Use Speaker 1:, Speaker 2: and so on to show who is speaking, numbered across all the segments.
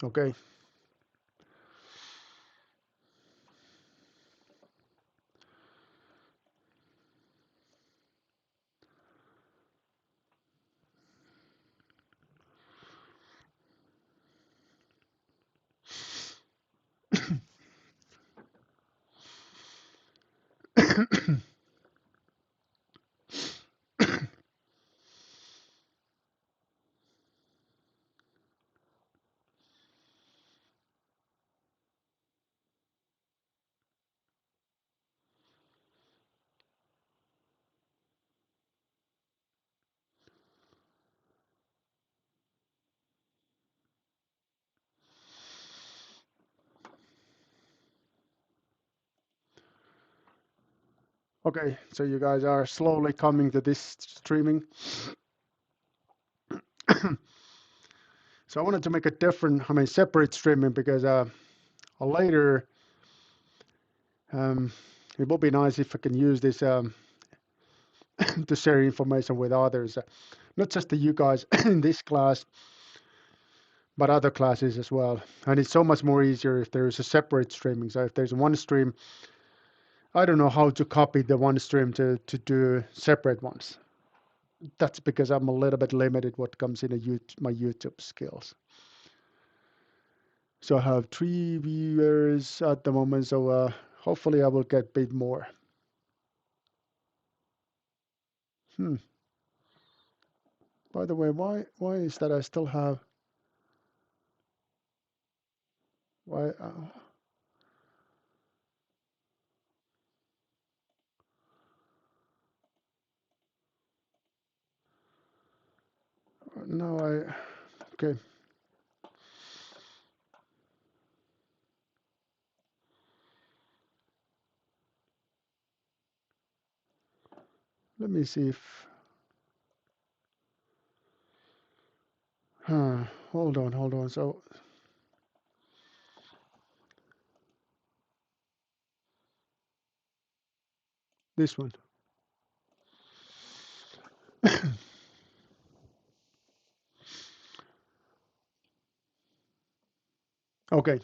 Speaker 1: Okay. Okay, so you guys are slowly coming to this streaming. So I wanted to make a different, I mean, separate streaming because later um, it would be nice if I can use this to share information with others, not just the you guys in this class, but other classes as well. And it's so much more easier if there is a separate streaming. So if there's one stream, I don't know how to copy the one stream to do separate ones. That's because I'm a little bit limited what comes in my YouTube skills. So I have 3 viewers at the moment, so hopefully I will get a bit more. Hmm. By the way, why is that I still have why no I okay. Let me see if huh, hold on. So this one. Okay.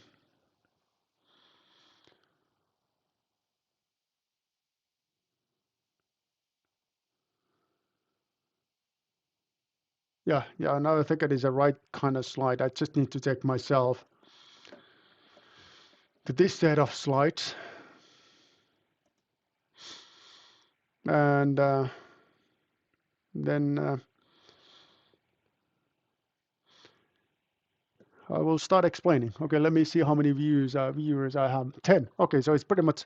Speaker 1: Yeah, yeah, now I think it is the right kind of slide. I just need to take myself to this set of slides and then I will start explaining. Okay, let me see how many viewers I have. 10. Okay, so it's pretty much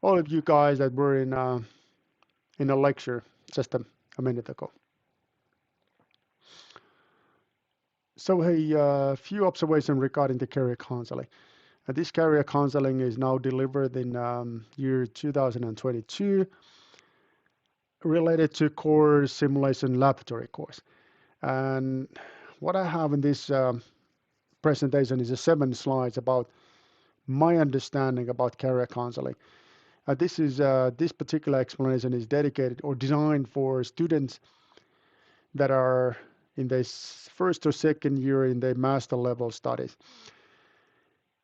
Speaker 1: all of you guys that were in a lecture just a minute ago. So a few observations regarding the career counseling. This career counseling is now delivered in year 2022 related to core simulation laboratory course. And what I have in this presentation is 7 slides about my understanding about career counseling. This particular explanation is dedicated or designed for students that are in their first or second year in their master level studies.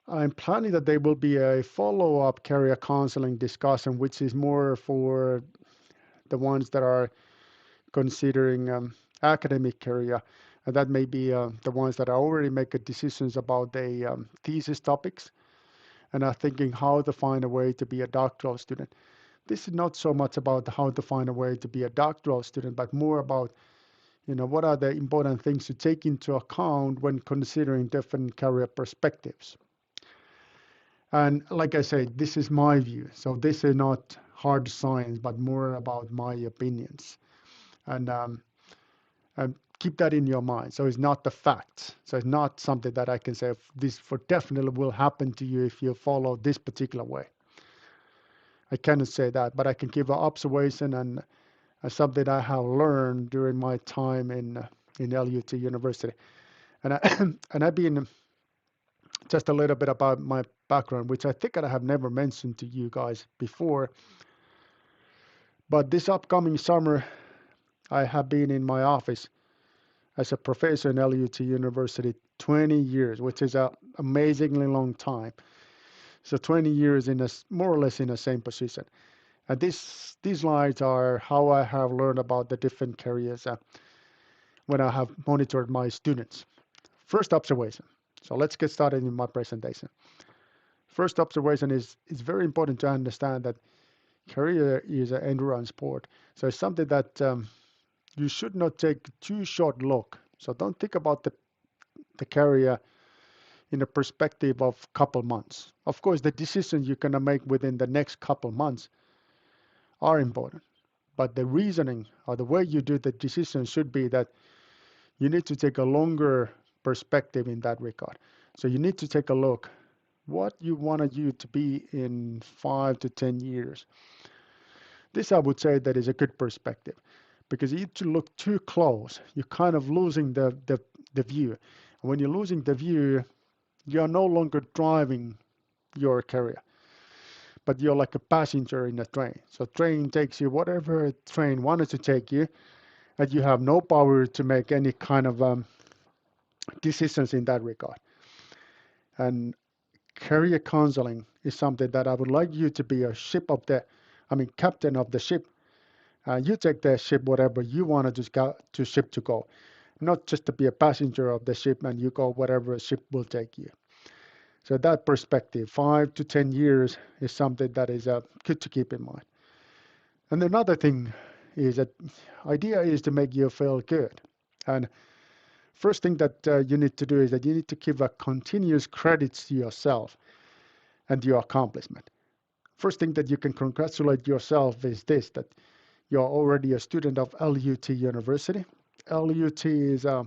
Speaker 1: I'm planning that there will be a follow-up career counseling discussion, which is more for the ones that are considering academic career. And that may be the ones that are already making decisions about the thesis topics and are thinking how to find a way to be a doctoral student. This is not so much about how to find a way to be a doctoral student, but more about what are the important things to take into account when considering different career perspectives. And like I said, this is my view. So this is not hard science, but more about my opinions. And keep that in your mind. So it's not the facts. So it's not something that I can say this for definitely will happen to you if you follow this particular way. I cannot say that, but I can give an observation and something I have learned during my time in LUT University. And I and I've been just a little bit about my background, which I think I have never mentioned to you guys before. But this upcoming summer, I have been in my office as a professor in LUT University, 20 years, which is a amazingly long time. So 20 years in a more or less in the same position. And these slides are how I have learned about the different careers when I have monitored my students. First observation. So let's get started in my presentation. First observation is it's very important to understand that career is an endurance sport. So it's something that you should not take too short look. So don't think about the career in a perspective of couple months. Of course, the decisions you're gonna make within the next couple months are important, but the reasoning or the way you do the decision should be that you need to take a longer perspective in that regard. So you need to take a look what you wanted you to be in 5 to 10 years. This I would say that is a good perspective because if you look too close, you're kind of losing the view. And when you're losing the view, you are no longer driving your career, but you're like a passenger in a train. So train takes you whatever train wanted to take you, and you have no power to make any kind of decisions in that regard. And career counseling is something that I would like you to be a ship of the, I mean, captain of the ship. You take the ship whatever you wanted to ship to go, not just to be a passenger of the ship and you go whatever a ship will take you. So that perspective, 5 to 10 years, is something that is good to keep in mind. And another thing is that idea is to make you feel good. And first thing that you need to do is that you need to give a continuous credits to yourself and your accomplishment. First thing that you can congratulate yourself is this, that you're already a student of LUT University. LUT is a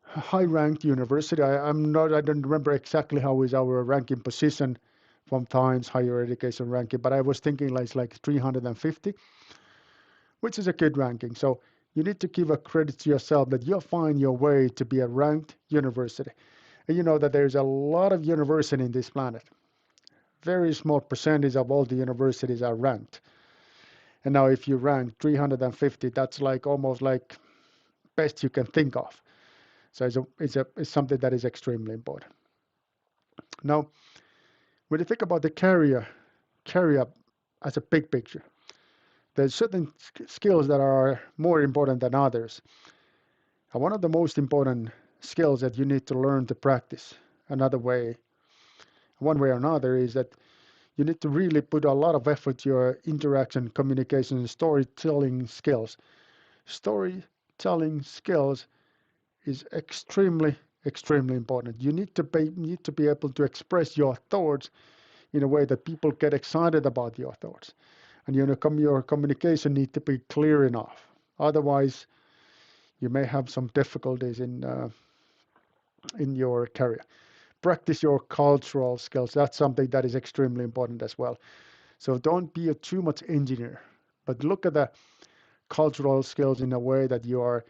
Speaker 1: high-ranked university. I don't remember exactly how is our ranking position from Times Higher Education ranking, but I was thinking like it's like 350, which is a good ranking. So you need to give a credit to yourself that you'll find your way to be a ranked university. And you know that there's a lot of university in this planet. Very small percentage of all the universities are ranked. And now if you rank 350, that's like almost like best you can think of. So it's something that is extremely important. Now, when you think about the career as a big picture, there's certain skills that are more important than others. And one of the most important skills that you need to learn to practice one way or another, is that you need to really put a lot of effort to your interaction, communication, and storytelling skills. Storytelling skills is extremely important. You need to be able to express your thoughts in a way that people get excited about your thoughts. And your communication need to be clear enough. Otherwise, you may have some difficulties in your career. Practice your cultural skills. That's something that is extremely important as well. So don't be a too much engineer, but look at the cultural skills in a way that you are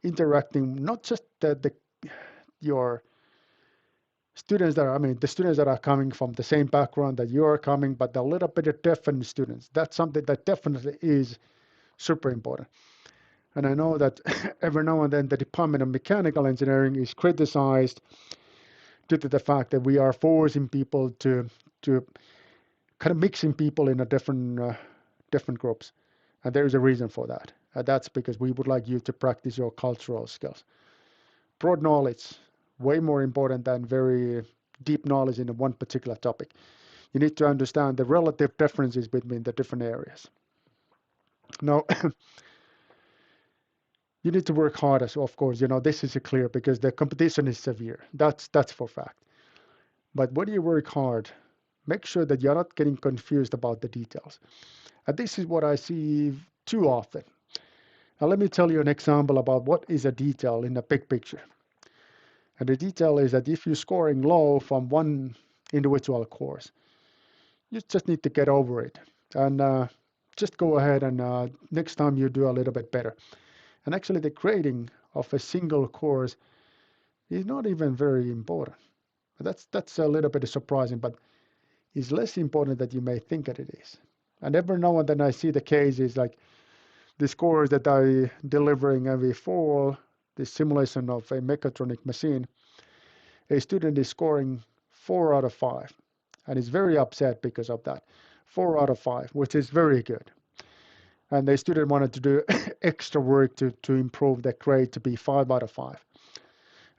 Speaker 1: interacting not just your students that are, I mean, the students that are coming from the same background that you are coming, but a little bit of different students. That's something that definitely is super important. And I know that every now and then the Department of Mechanical Engineering is criticized due to the fact that we are forcing people to kind of mixing people in a different groups. And there is a reason for that. And that's because we would like you to practice your cultural skills. Broad knowledge, way more important than very deep knowledge in one particular topic. You need to understand the relative differences between the different areas. Now, you need to work hard as well, of course. This is clear because the competition is severe. That's for fact. But when you work hard, make sure that you're not getting confused about the details. And this is what I see too often. Now, let me tell you an example about what is a detail in the big picture. And the detail is that if you're scoring low from one individual course, you just need to get over it. And just go ahead and next time you do a little bit better. And actually, the grading of a single course is not even very important. That's a little bit surprising, but it's less important than you may think that it is. And every now and then I see the cases like This course that I delivering every fall, this simulation of a mechatronic machine, a student is scoring 4 out of 5 and is very upset because of that. 4 out of 5, which is very good. And the student wanted to do extra work to improve the grade to be 5 out of 5.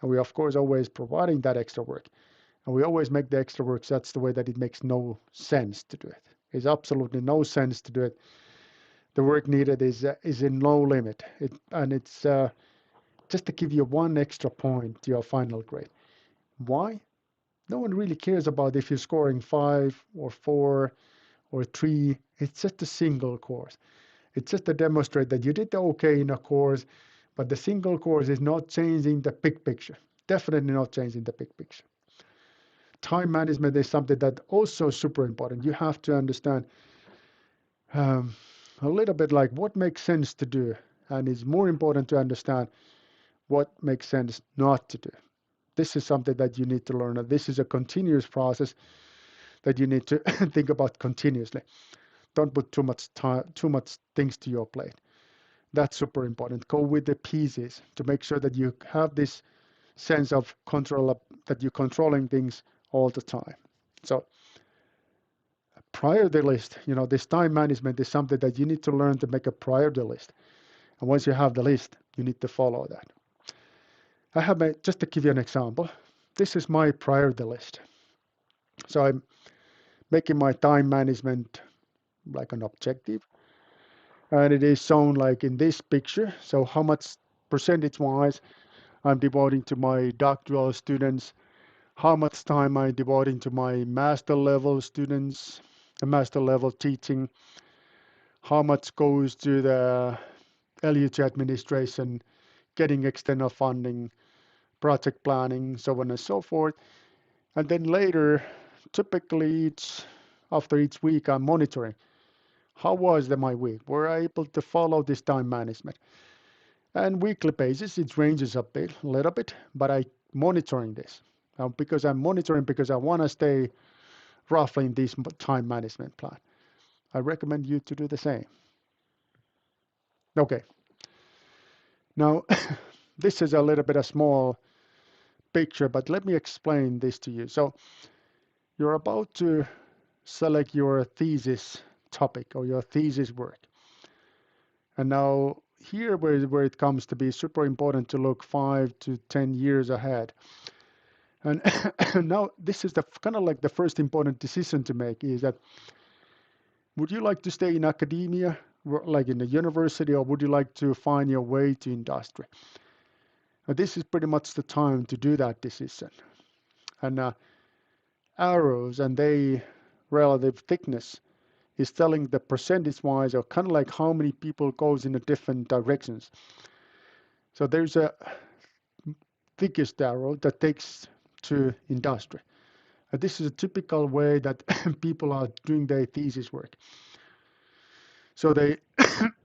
Speaker 1: And we, of course, always providing that extra work. And we always make the extra work such the way that it makes no sense to do it. It's absolutely no sense to do it. The work needed is in no limit. And it's just to give you one extra point to your final grade. Why? No one really cares about if you're scoring 5 or 4 or 3. It's just a single course. It's just to demonstrate that you did okay in a course, but the single course is not changing the big picture. Definitely not changing the big picture. Time management is something that also super important. You have to understand um, a little bit like what makes sense to do, and it's more important to understand what makes sense not to do. This is something that you need to learn, and this is a continuous process that you need to think about continuously. Don't put too much time, too much things to your plate. That's super important. Go with the pieces to make sure that you have this sense of control, that you're controlling things all the time. So priority list, this time management is something that you need to learn to make a priority list. And once you have the list, you need to follow that. I have just to give you an example, this is my priority list. So I'm making my time management like an objective. And it is shown like in this picture. So how much percentage-wise I'm devoting to my doctoral students, how much time I'm devoting to my master level students, the master level teaching, how much goes to the LUT administration, getting external funding, project planning, so on and so forth. And then later, typically after each week, I'm monitoring. How was my week? Were I able to follow this time management? And weekly basis, it ranges a little bit, but I monitoring this because I'm monitoring because I want to stay roughly in this time management plan. I recommend you to do the same. Okay. Now, this is a little bit a small picture, but let me explain this to you. So you're about to select your thesis topic or your thesis work. And now here where it comes to be super important to look 5 to 10 years ahead. And now this is the kind of like the first important decision to make is that would you like to stay in academia, like in the university, or would you like to find your way to industry? Now, this is pretty much the time to do that decision. And arrows and their relative thickness is telling the percentage-wise or kind of like how many people goes in the different directions. So there's a thickest arrow that takes to industry. This is a typical way that people are doing their thesis work. So they,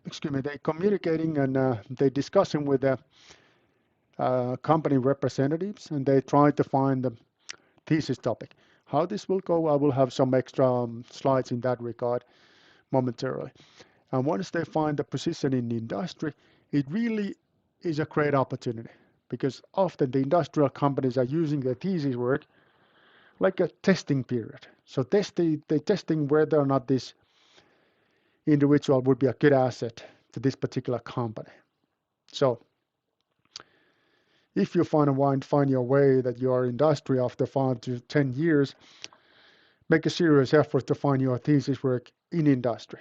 Speaker 1: excuse me, they communicating and they discussing with the company representatives, and they try to find the thesis topic. How this will go, I will have some extra slides in that regard momentarily. And once they find the position in the industry, it really is a great opportunity because often the industrial companies are using their thesis work like a testing period. So they're testing whether or not this individual would be a good asset to this particular company. So if you find your way that you are industry after 5 to 10 years, make a serious effort to find your thesis work in industry.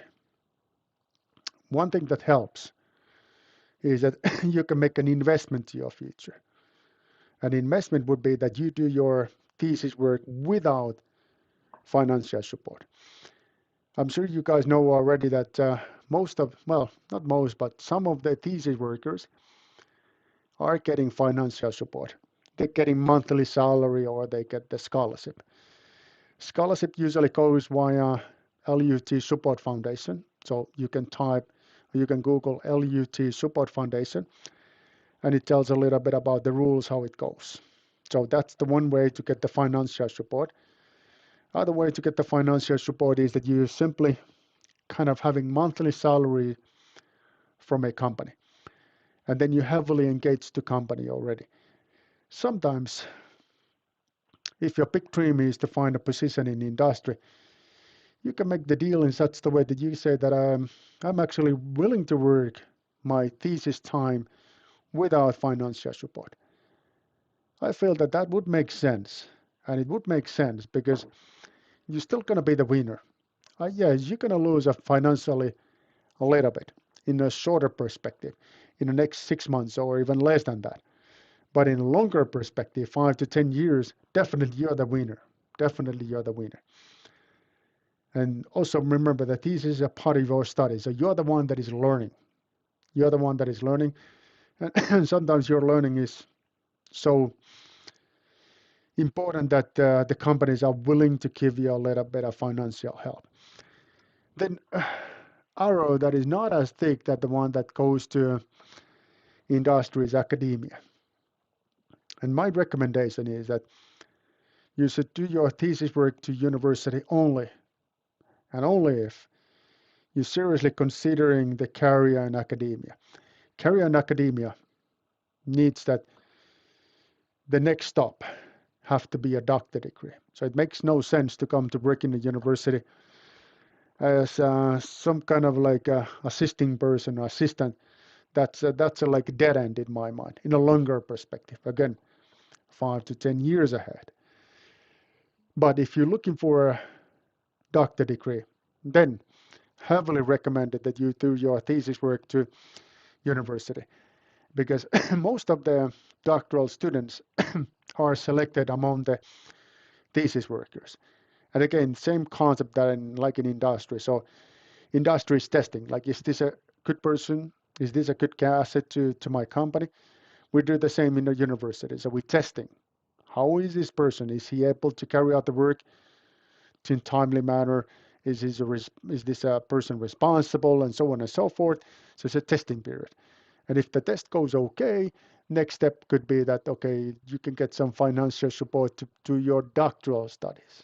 Speaker 1: One thing that helps is that you can make an investment to your future. An investment would be that you do your thesis work without financial support. I'm sure you guys know already that not most, but some of the thesis workers are getting financial support. They're getting monthly salary or they get the scholarship. Scholarship usually goes via LUT Support Foundation. So you can Google LUT Support Foundation, and it tells a little bit about the rules, how it goes. So that's the one way to get the financial support. Other way to get the financial support is that you simply kind of having monthly salary from a company, and then you heavily engage the company already. Sometimes, if your big dream is to find a position in the industry, you can make the deal in such the way that you say that I'm actually willing to work my thesis time without financial support. I feel that that would make sense. And it would make sense because you're still going to be the winner. Yes, you're going to lose financially a little bit in a shorter perspective, in the next 6 months or even less than that. But in a longer perspective, 5 to 10 years, definitely you're the winner. Definitely you're the winner. And also remember that this is a part of your study. So you're the one that is learning. You're the one that is learning. And sometimes your learning is so important that the companies are willing to give you a little bit of financial help. Then arrow that is not as thick that the one that goes to industry is academia. And my recommendation is that you should do your thesis work to university only, and only if you're seriously considering the career in academia. Career in academia needs that the next stop have to be a doctor degree. So it makes no sense to come to work in the university as some kind of like assisting person or assistant. That's a like dead end in my mind. In a longer perspective, again, 5 to 10 years ahead. But if you're looking for a doctor degree, then heavily recommended that you do your thesis work to university, because most of the doctoral students are selected among the thesis workers. And again, same concept that like in industry. So industry is testing, like, is this a good person? Is this a good asset to my company? We do the same in the university. So we're testing. How is this person? Is he able to carry out the work in a timely manner? Is this a person responsible, and so on and so forth? So it's a testing period. And if the test goes okay, next step could be that, okay, you can get some financial support to do your doctoral studies.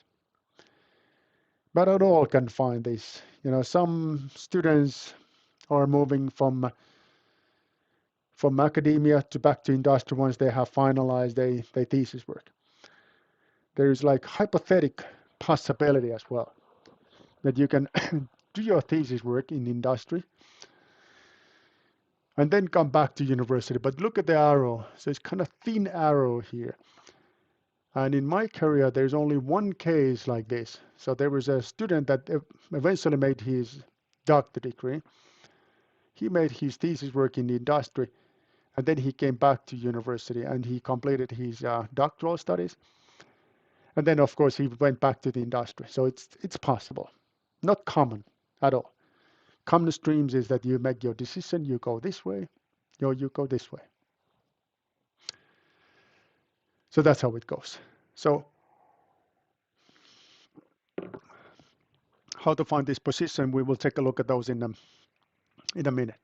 Speaker 1: But not all can find this. Some students are moving from academia to back to industry once they have finalized their thesis work. There is like hypothetical possibility as well that you can do your thesis work in industry and then come back to university. But look at the arrow. So it's kind of thin arrow here. And in my career, there's only one case like this. So there was a student that eventually made his doctor degree. He made his thesis work in the industry, and then he came back to university and he completed his doctoral studies. And then, of course, he went back to the industry. So it's possible, not common at all. Common streams is that you make your decision, you go this way, or you go this way. So that's how it goes. So how to find this position, we will take a look at those in a minute.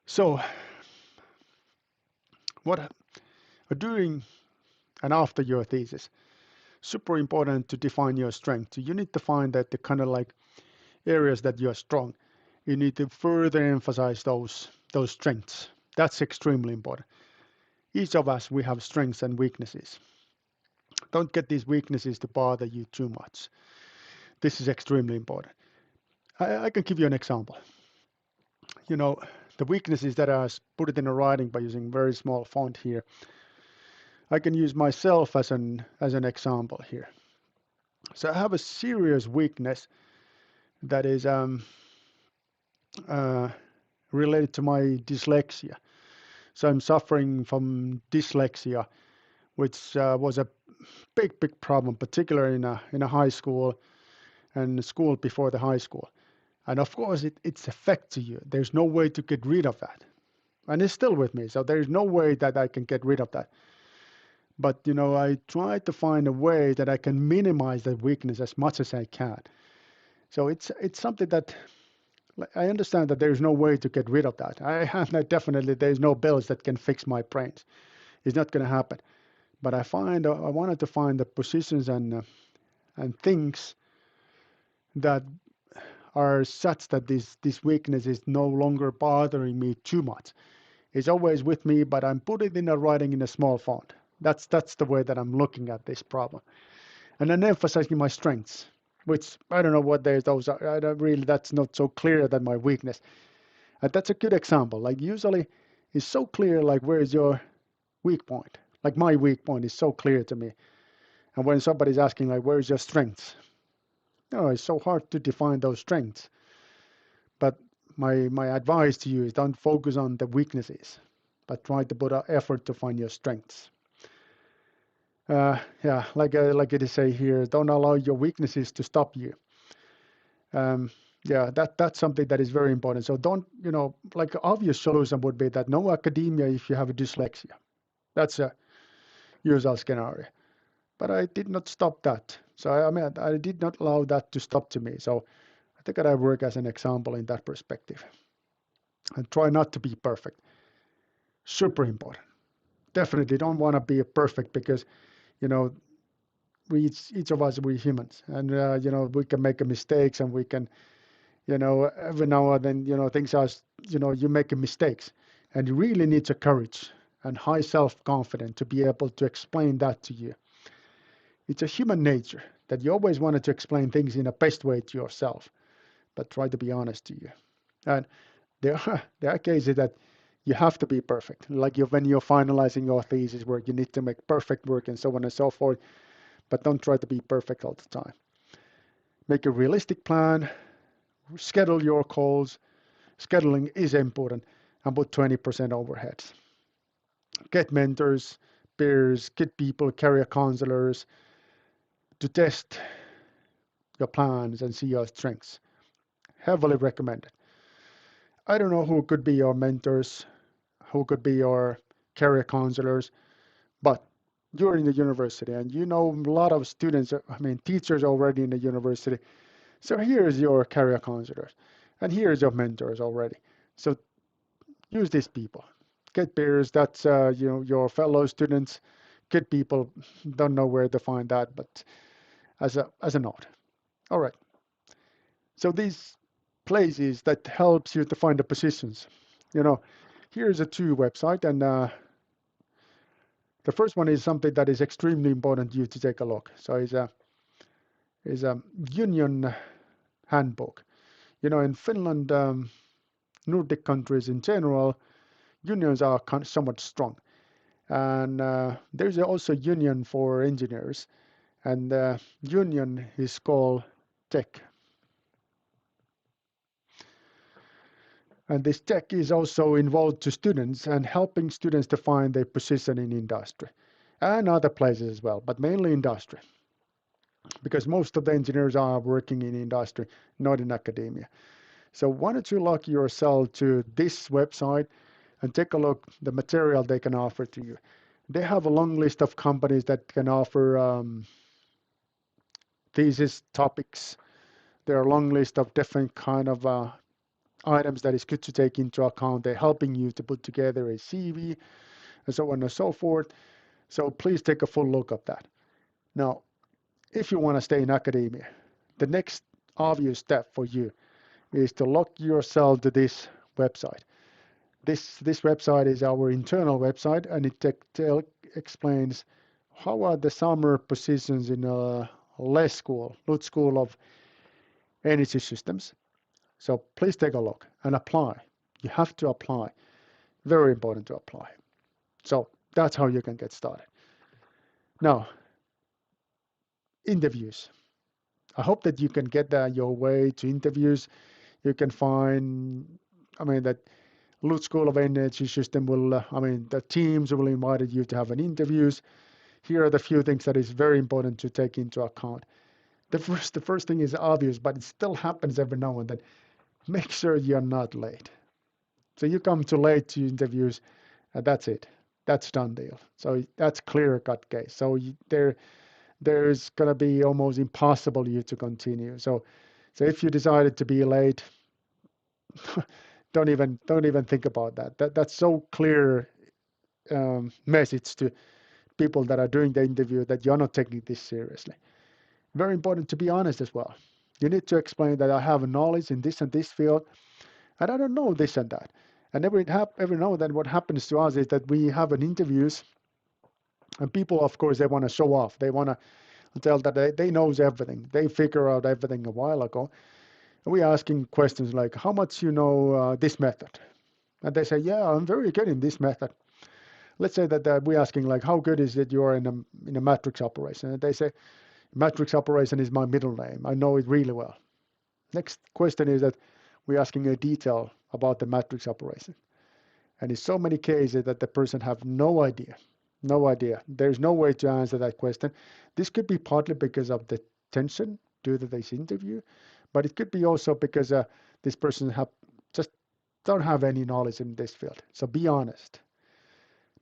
Speaker 1: So what during and after your thesis, super important to define your strength. You need to find that the kind of like areas that you're strong. You need to further emphasize those strengths. That's extremely important. Each of us, we have strengths and weaknesses. Don't get these weaknesses to bother you too much. This is extremely important. I can give you an example. The weaknesses that I put it in a writing by using very small font here. I can use myself as an example here. So I have a serious weakness that is related to my dyslexia. So I'm suffering from dyslexia, which was a big problem, particularly in a high school and school before the high school. And of course, it's affects you. There's no way to get rid of that. And it's still with me. So there's no way that I can get rid of that. But, I try to find a way that I can minimize that weakness as much as I can. So it's something that I understand that there's no way to get rid of that. Definitely there's no bills that can fix my brains. It's not going to happen. But I wanted to find the positions and things that are such that this weakness is no longer bothering me too much. It's always with me, but I'm putting it in a writing in a small font. That's the way that I'm looking at this problem. And then emphasizing my strengths, which I don't know what those are. I don't really, that's not so clear than my weakness. And that's a good example. Like usually it's so clear, like where is your weak point? Like my weak point is so clear to me. And when somebody's asking like, where is your strengths? No, it's so hard to define those strengths. But my advice to you is don't focus on the weaknesses, but try to put an effort to find your strengths. Yeah, like it is say here, don't allow your weaknesses to stop you. Um, yeah, that's something that is very important. So don't, like obvious solution would be that no academia if you have a dyslexia. That's a usual scenario. But I did not stop that. So I mean, I did not allow that to stop to me. So I think that I work as an example in that perspective. And try not to be perfect. Super important. Definitely don't want to be perfect because, you know, we each of us we're humans, and we can make mistakes, and we can, every now and then, things are, you make mistakes, and you really need the courage and high self-confidence to be able to explain that to you. It's a human nature that you always wanted to explain things in the best way to yourself, but try to be honest to you. And there are cases that you have to be perfect, like when you're finalizing your thesis work, you need to make perfect work and so on and so forth, but don't try to be perfect all the time. Make a realistic plan, schedule your calls. Scheduling is important, and put 20% overheads. Get mentors, peers, get people, career counselors to test your plans and see your strengths. Heavily recommended. I don't know who could be your mentors, who could be your career counselors, but you're in the university and you know a lot of students, I mean, teachers already in the university. So here's your career counselors and here's your mentors already. So use these people. Get peers, that's your fellow students. Get people, don't know where to find that, but as a note. All right. So these places that helps you to find the positions. You know, here's a two website, and the first one is something that is extremely important to you to take a look. So it's a union handbook. In Finland, Nordic countries in general, unions are somewhat strong, and there's also a union for engineers, and the union is called tech. And this tech is also involved to students and helping students to find their position in industry and other places as well, but mainly industry, because most of the engineers are working in industry, not in academia. So why don't you log yourself to this website and take a look the material they can offer to you. They have a long list of companies that can offer thesis topics. There are a long list of different kind of items that is good to take into account. They're helping you to put together a CV and so on and so forth. So please take a full look at that. Now, if you want to stay in academia, the next obvious step for you is to log yourself to this website. This website is our internal website, and it explains how are the summer positions in LUT School of Energy Systems. So please take a look and apply. You have to apply. Very important to apply. So that's how you can get started. Now, interviews. I hope that you can get your way to interviews. You can find, that LUT School of Energy System will, the teams will invite you to have an interviews. Here are the few things that is very important to take into account. The first thing is obvious, but it still happens every now and then. Make sure you're not late. So you come too late to interviews, that's it. That's done deal. So that's clear cut case. So there's gonna be almost impossible you to continue. So if you decided to be late, don't even think about that. That's so clear message to people that are doing the interview that you're not taking this seriously. Very important to be honest as well. You need to explain that I have knowledge in this and this field, and I don't know this and that. And every now and then, what happens to us is that we have an interviews, and people, of course, they want to show off. They want to tell that they knows everything. They figure out everything a while ago. And we asking questions like, how much you know this method? And they say, yeah, I'm very good in this method. Let's say that we're asking like, how good is it you are in a matrix operation? And they say, matrix operation is my middle name. I know it really well. Next question is that we're asking a detail about the matrix operation. And in so many cases that the person have no idea, no idea. There's no way to answer that question. This could be partly because of the tension due to this interview, but it could be also because this person have just don't have any knowledge in this field. So be honest.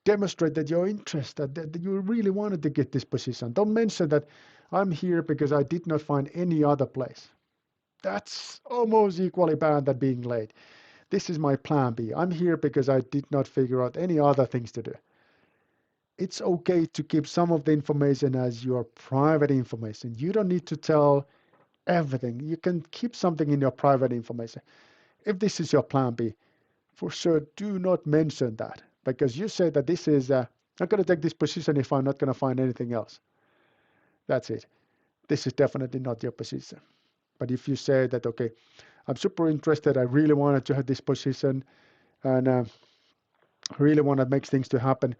Speaker 1: Demonstrate that you're interested, that you really wanted to get this position. Don't mention that I'm here because I did not find any other place. That's almost equally bad than being late. This is my plan B. I'm here because I did not figure out any other things to do. It's okay to keep some of the information as your private information. You don't need to tell everything. You can keep something in your private information. If this is your plan B, for sure, do not mention that because you say that this is, I'm going to take this position if I'm not going to find anything else. That's it. This is definitely not your position. But if you say that, okay, I'm super interested, I really wanted to have this position, and really want to make things to happen,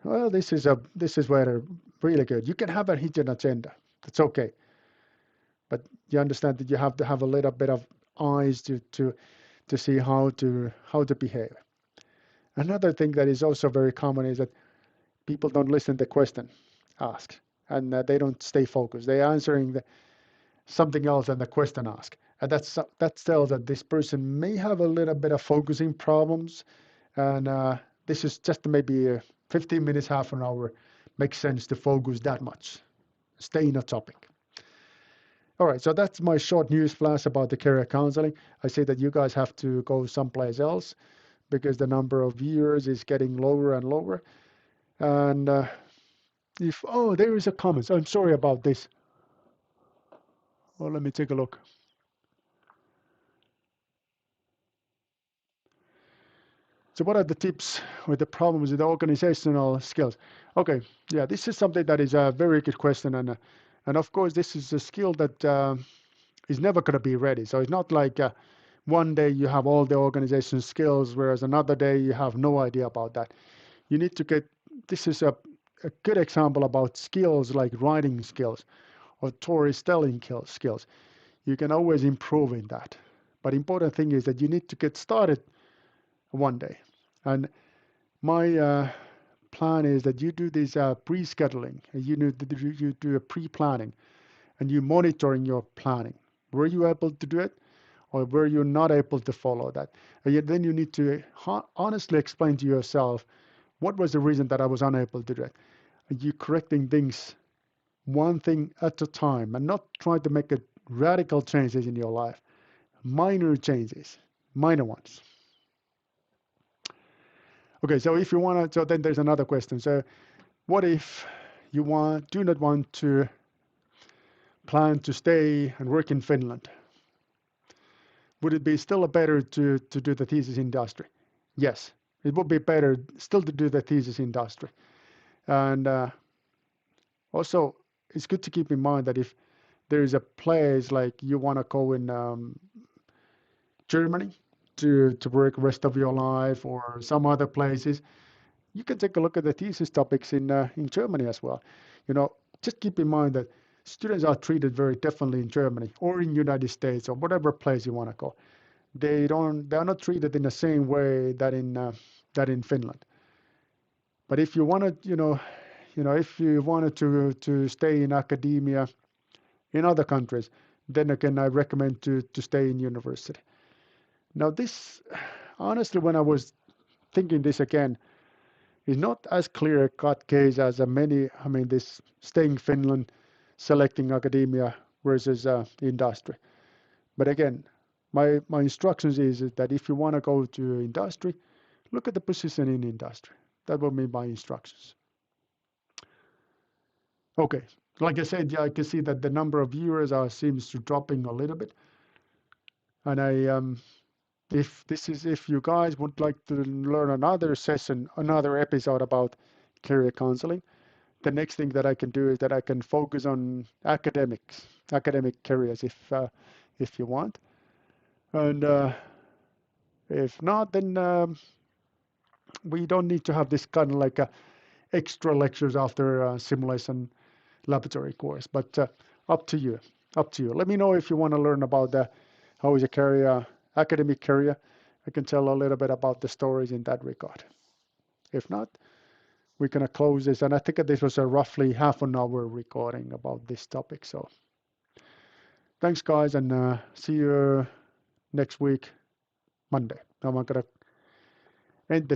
Speaker 1: well, this is where really good. You can have a hidden agenda. That's okay. But you understand that you have to have a little bit of eyes to see how to behave. Another thing that is also very common is that people don't listen to the question asked, and they don't stay focused. They're answering something else than the question asked, and that tells that this person may have a little bit of focusing problems, and this is just maybe 15 minutes, half an hour makes sense to focus that much. Stay in a topic. All right, so that's my short news flash about the career counseling. I say that you guys have to go someplace else because the number of viewers is getting lower and lower. And if, oh, there is a comment. I'm sorry about this. Well, let me take a look. So what are the tips with the problems with the organizational skills? Okay, yeah, this is something that is a very good question. And of course, this is a skill that is never going to be ready. So it's not like one day you have all the organization skills, whereas another day you have no idea about that. You need to get, this is a good example about skills like writing skills or storytelling skills. You can always improve in that. But important thing is that you need to get started one day. And my plan is that you do this pre-scheduling, you do a pre-planning, and you monitoring your planning. Were you able to do it, or were you not able to follow that? And yet then you need to honestly explain to yourself what was the reason that I was unable to do it. And you correcting things one thing at a time, and not trying to make a radical changes in your life. Minor changes, minor ones. Okay, so if you want to, so then there's another question. So what if you do not want to plan to stay and work in Finland? Would it be still better to do the thesis industry? Yes, it would be better still to do the thesis industry. And also, it's good to keep in mind that if there is a place like you want to go in Germany to work the rest of your life or some other places, you can take a look at the thesis topics in Germany as well. You know, just keep in mind that students are treated very differently in Germany or in United States or whatever place you want to go. They are not treated in the same way that in Finland. But if you wanted, if you wanted to stay in academia in other countries, then again I recommend to stay in university. Now this, honestly, when I was thinking this again, is not as clear a cut case as this staying Finland, selecting academia versus industry. But again, my instructions is that if you want to go to industry, look at the position in industry. That will be my instructions. Okay, Like I said, yeah, I can see that the number of viewers seems to dropping a little bit. And if you guys would like to learn another session, another episode about career counseling, the next thing that I can do is that I can focus on academic careers if you want. And if not, then we don't need to have this kind of like extra lectures after simulation laboratory course. But up to you, up to you. Let me know if you want to learn about how is a career, academic career. I can tell a little bit about the stories in that regard. If not, we're gonna close this. And I think that this was a roughly half an hour recording about this topic. So thanks, guys, and see you next week, Monday. Now I'm gonna end the